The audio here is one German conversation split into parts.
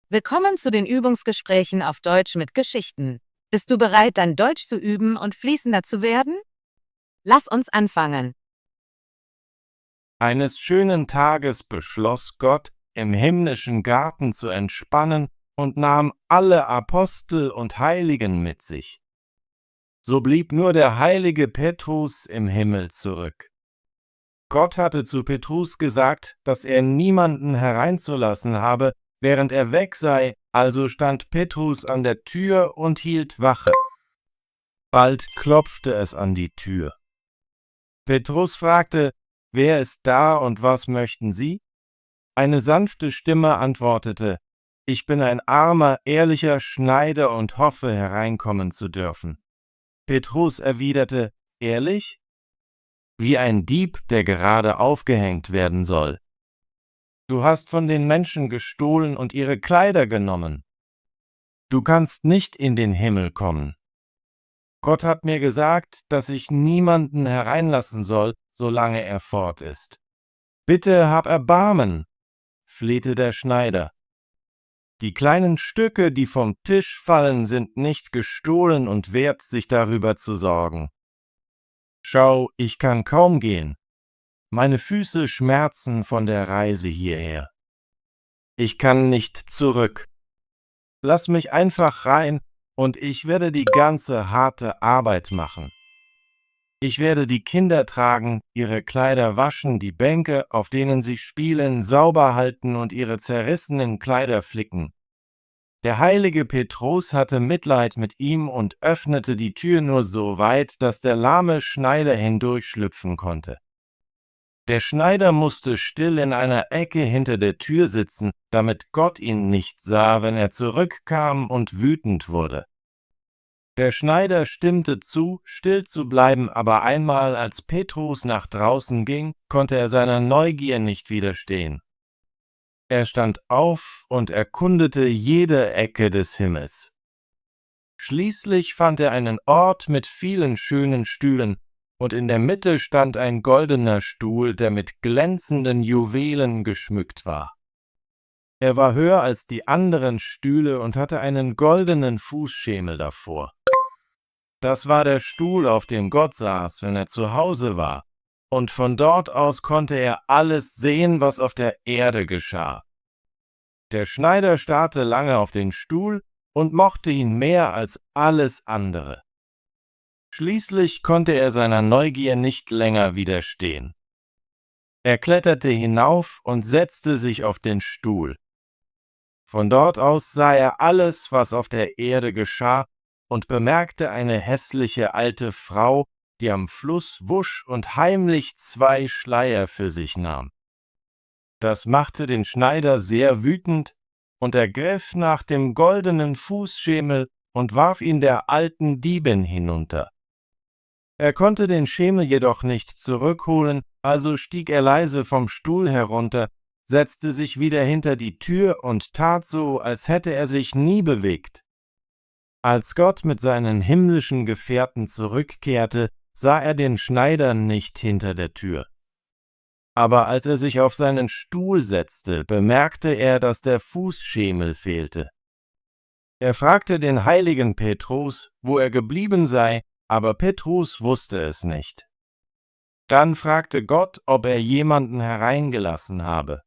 Willkommen zu den Übungsgesprächen auf Deutsch mit Geschichten. Bist du bereit, dein Deutsch zu üben und fließender zu werden? Lass uns anfangen. Eines schönen Tages beschloss Gott, im himmlischen Garten zu entspannen und nahm alle Apostel und Heiligen mit sich. So blieb nur der heilige Petrus im Himmel zurück. Gott hatte zu Petrus gesagt, dass er niemanden hereinzulassen habe, während er weg sei, also stand Petrus an der Tür und hielt Wache. Bald klopfte es an die Tür. Petrus fragte: »Wer ist da und was möchten Sie?« Eine sanfte Stimme antwortete: »Ich bin ein armer, ehrlicher Schneider und hoffe, hereinkommen zu dürfen.« Petrus erwiderte: »Ehrlich? Wie ein Dieb, der gerade aufgehängt werden soll. Du hast von den Menschen gestohlen und ihre Kleider genommen. Du kannst nicht in den Himmel kommen. Gott hat mir gesagt, dass ich niemanden hereinlassen soll, solange er fort ist. Bitte hab Erbarmen«, flehte der Schneider. »Die kleinen Stücke, die vom Tisch fallen, sind nicht gestohlen und wert, sich darüber zu sorgen. Schau, ich kann kaum gehen. Meine Füße schmerzen von der Reise hierher. Ich kann nicht zurück. Lass mich einfach rein, und ich werde die ganze harte Arbeit machen. Ich werde die Kinder tragen, ihre Kleider waschen, die Bänke, auf denen sie spielen, sauber halten und ihre zerrissenen Kleider flicken.« Der heilige Petrus hatte Mitleid mit ihm und öffnete die Tür nur so weit, dass der lahme Schneider hindurchschlüpfen konnte. Der Schneider musste still in einer Ecke hinter der Tür sitzen, damit Gott ihn nicht sah, wenn er zurückkam und wütend wurde. Der Schneider stimmte zu, still zu bleiben, aber einmal, als Petrus nach draußen ging, konnte er seiner Neugier nicht widerstehen. Er stand auf und erkundete jede Ecke des Himmels. Schließlich fand er einen Ort mit vielen schönen Stühlen, und in der Mitte stand ein goldener Stuhl, der mit glänzenden Juwelen geschmückt war. Er war höher als die anderen Stühle und hatte einen goldenen Fußschemel davor. Das war der Stuhl, auf dem Gott saß, wenn er zu Hause war, und von dort aus konnte er alles sehen, was auf der Erde geschah. Der Schneider starrte lange auf den Stuhl und mochte ihn mehr als alles andere. Schließlich konnte er seiner Neugier nicht länger widerstehen. Er kletterte hinauf und setzte sich auf den Stuhl. Von dort aus sah er alles, was auf der Erde geschah, und bemerkte eine hässliche alte Frau, die am Fluss wusch und heimlich 2 Schleier für sich nahm. Das machte den Schneider sehr wütend, und er griff nach dem goldenen Fußschemel und warf ihn der alten Diebin hinunter. Er konnte den Schemel jedoch nicht zurückholen, also stieg er leise vom Stuhl herunter, setzte sich wieder hinter die Tür und tat so, als hätte er sich nie bewegt. Als Gott mit seinen himmlischen Gefährten zurückkehrte, sah er den Schneider nicht hinter der Tür. Aber als er sich auf seinen Stuhl setzte, bemerkte er, dass der Fußschemel fehlte. Er fragte den heiligen Petrus, wo er geblieben sei, aber Petrus wusste es nicht. Dann fragte Gott, ob er jemanden hereingelassen habe.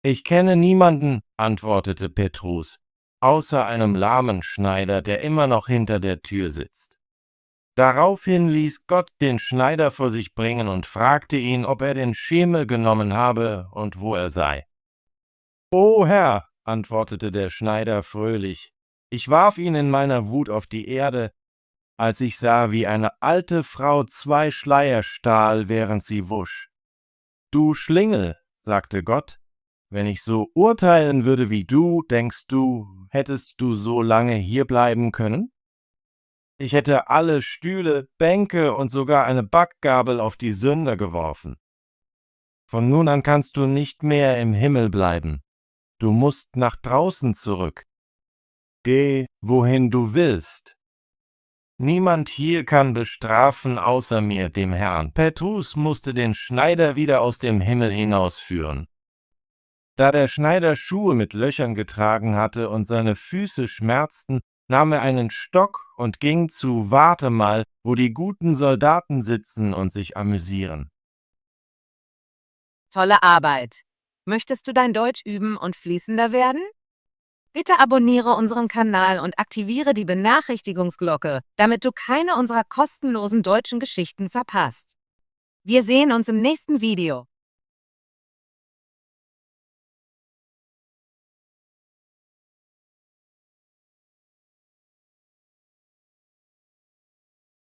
»Ich kenne niemanden«, antwortete Petrus, »außer einem lahmen Schneider, der immer noch hinter der Tür sitzt.« Daraufhin ließ Gott den Schneider vor sich bringen und fragte ihn, ob er den Schemel genommen habe und wo er sei. »O Herr«, antwortete der Schneider fröhlich, »ich warf ihn in meiner Wut auf die Erde, als ich sah, wie eine alte Frau 2 Schleier stahl, während sie wusch. »Du Schlingel«, sagte Gott, »wenn ich so urteilen würde wie du, denkst du, hättest du so lange hierbleiben können? Ich hätte alle Stühle, Bänke und sogar eine Backgabel auf die Sünder geworfen. Von nun an kannst du nicht mehr im Himmel bleiben. Du musst nach draußen zurück. Geh, wohin du willst. Niemand hier kann bestrafen außer mir, dem Herrn.« Petrus musste den Schneider wieder aus dem Himmel hinausführen. Da der Schneider Schuhe mit Löchern getragen hatte und seine Füße schmerzten, nahm er einen Stock und ging zu »Warte mal«, wo die guten Soldaten sitzen und sich amüsieren. Tolle Arbeit! Möchtest du dein Deutsch üben und fließender werden? Bitte abonniere unseren Kanal und aktiviere die Benachrichtigungsglocke, damit du keine unserer kostenlosen deutschen Geschichten verpasst. Wir sehen uns im nächsten Video.